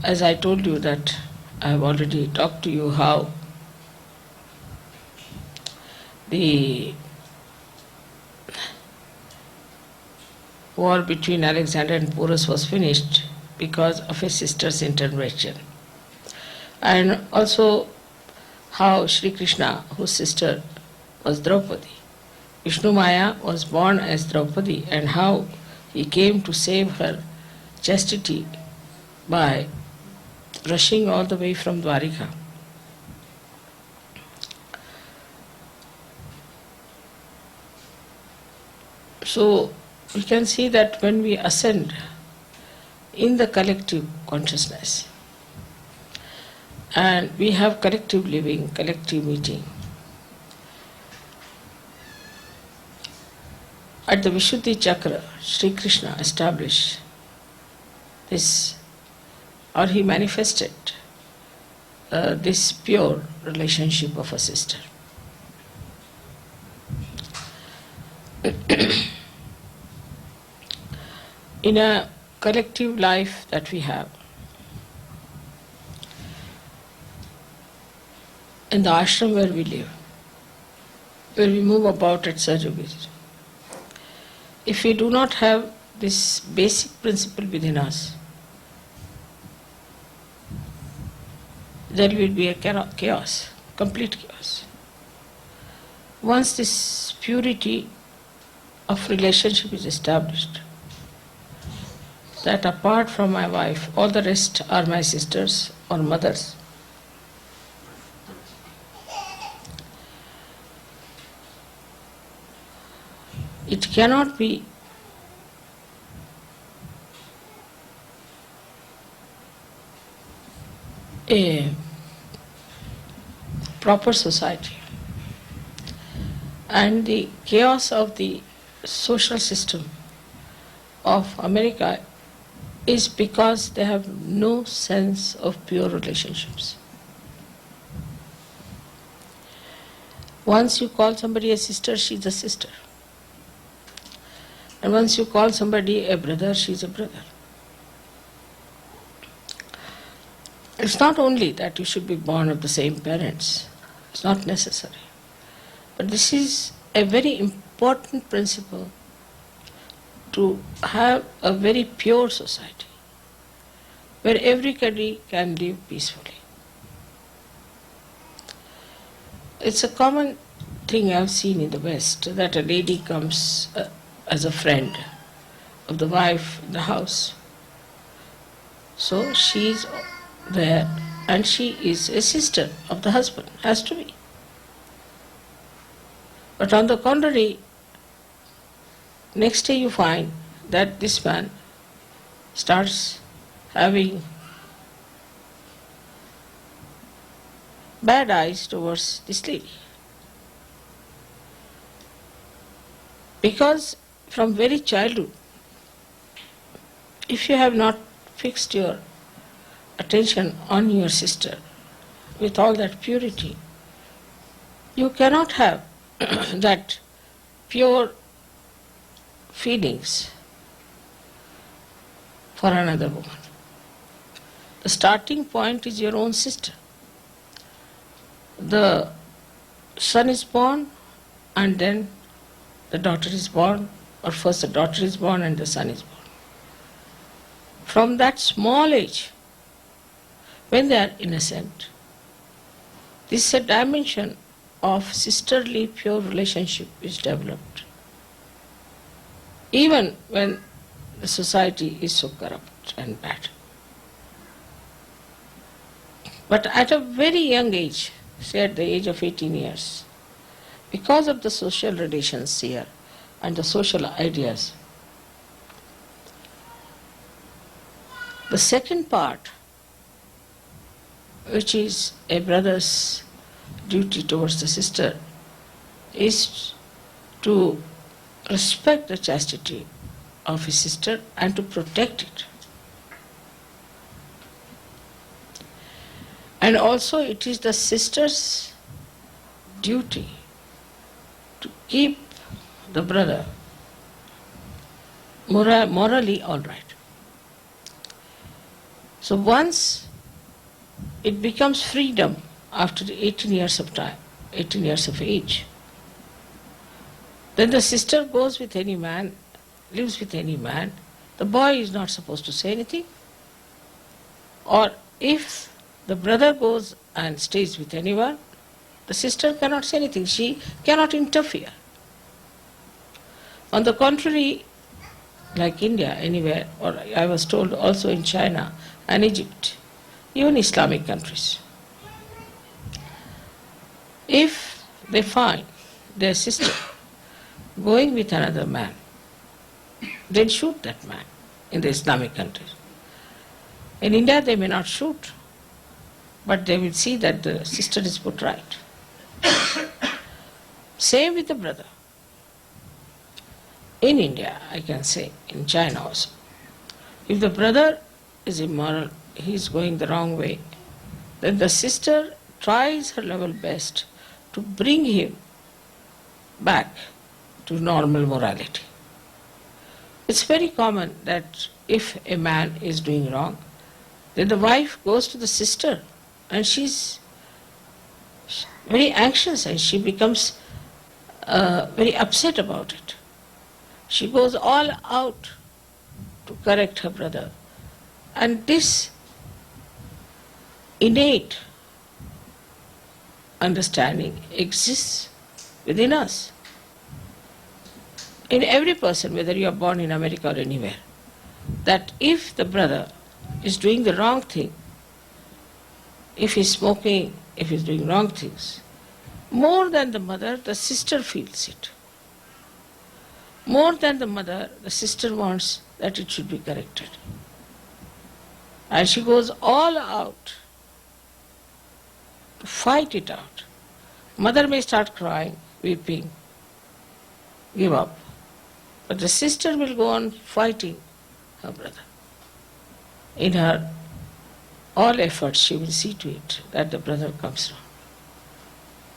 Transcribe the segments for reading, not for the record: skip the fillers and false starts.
as I told you that I have already talked to you how the war between Alexander and Porus was finished because of his sister's intervention. And also how Sri Krishna, whose sister was Draupadi, Vishnu Maya was born as Draupadi, and how he came to save her chastity by rushing all the way from Dwarika. So we can see that when we ascend in the collective consciousness and we have collective living, collective meeting, at the Vishuddhi Chakra, Sri Krishna established this, or he manifested this pure relationship of a sister. In a collective life that we have, in the ashram where we live, where we move about at Sahaja, if we do not have this basic principle within us, there will be a chaos, complete chaos. Once this purity of relationship is established, that apart from my wife, all the rest are my sisters or mothers, it cannot be a proper society. And the chaos of the social system of America is because they have no sense of pure relationships. Once you call somebody a sister, she's a sister. And once you call somebody a brother, she's a brother. It's not only that you should be born of the same parents, it's not necessary. But this is a very important principle to have a very pure society where everybody can live peacefully. It's a common thing I've seen in the West that a lady comes as a friend of the wife in the house. So she's there and she is a sister of the husband, has to be. But on the contrary, next day you find that this man starts having bad eyes towards this lady. Because from very childhood, if you have not fixed your attention on your sister with all that purity, you cannot have that pure feelings for another woman. The starting point is your own sister. The son is born and then the daughter is born, or first the daughter is born and the son is born. From that small age, when they are innocent, this is a dimension of sisterly pure relationship is developed. Even when the society is so corrupt and bad. But at a very young age, say at the age of 18 years, because of the social relations here and the social ideas, the second part, which is a brother's duty towards the sister, is to respect the chastity of his sister and to protect it. And also it is the sister's duty to keep the brother morally all right. So once it becomes freedom after 18 years of time, 18 years of age, then the sister goes with any man, lives with any man, the boy is not supposed to say anything. Or if the brother goes and stays with anyone, the sister cannot say anything, she cannot interfere. On the contrary, like India, anywhere, or I was told also in China and Egypt, even Islamic countries, if they find their sister going with another man, then shoot that man in the Islamic countries. In India they may not shoot, but they will see that the sister is put right. Same with the brother. In India, I can say, in China also, if the brother is immoral, he is going the wrong way, then the sister tries her level best to bring him back to normal morality. It's very common that if a man is doing wrong, then the wife goes to the sister and she's very anxious and she becomes very upset about it. She goes all out to correct her brother. And this innate understanding exists within us. In every person, whether you are born in America or anywhere, that if the brother is doing the wrong thing, if he's smoking, if he's doing wrong things, more than the mother, the sister feels it. More than the mother, the sister wants that it should be corrected. And she goes all out to fight it out. Mother may start crying, weeping, give up. But the sister will go on fighting her brother. In her all efforts, she will see to it that the brother comes round.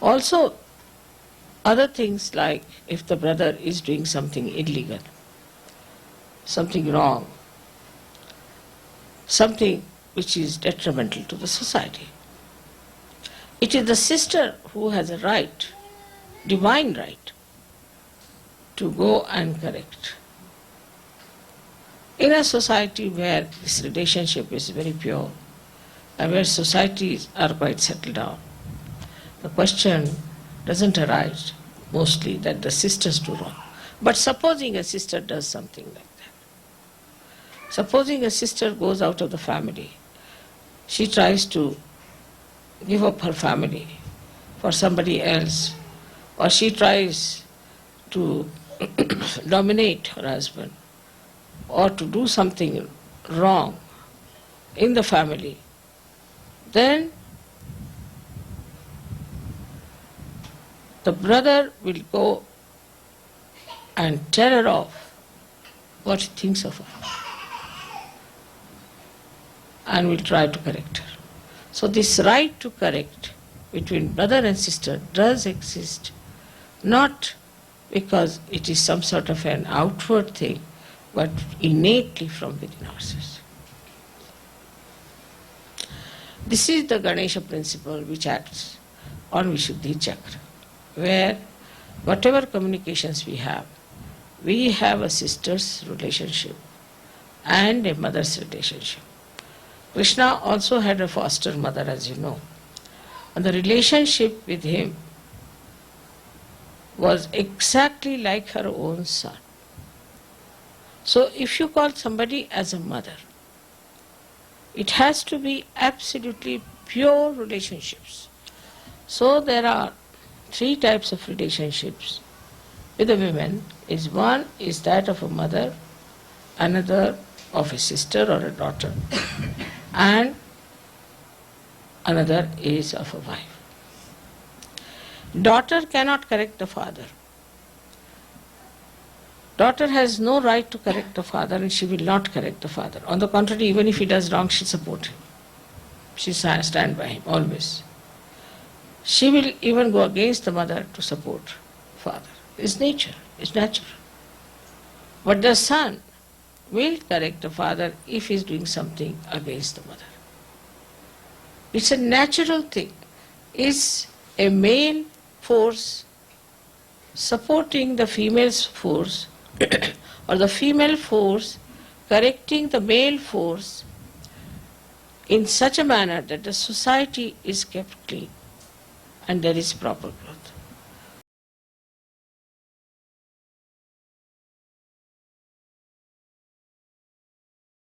Also, other things like if the brother is doing something illegal, something wrong, something which is detrimental to the society, it is the sister who has a right, divine right, to go and correct. In a society where this relationship is very pure and where societies are quite settled down, the question doesn't arise mostly that the sisters do wrong. But supposing a sister does something like that, supposing a sister goes out of the family, she tries to give up her family for somebody else, or she tries to dominate her husband, or to do something wrong in the family, then the brother will go and tell her off what he thinks of her and will try to correct her. So this right to correct between brother and sister does exist, not because it is some sort of an outward thing, but innately from within ourselves. This is the Ganesha principle which acts on Vishuddhi Chakra, where whatever communications we have a sister's relationship and a mother's relationship. Krishna also had a foster mother, as you know, and the relationship with him was exactly like her own son. So if you call somebody as a mother, it has to be absolutely pure relationships. So there are three types of relationships with the women. One is that of a mother, another of a sister or a daughter, and another is of a wife. Daughter cannot correct the father. Daughter has no right to correct the father, and she will not correct the father. On the contrary, even if he does wrong, she supports him. She stand by him always. She will even go against the mother to support father. It's nature, it's natural. But the son will correct the father if he is doing something against the mother. It's a natural thing. Is a male force supporting the female's force or the female force correcting the male force in such a manner that the society is kept clean and there is proper growth.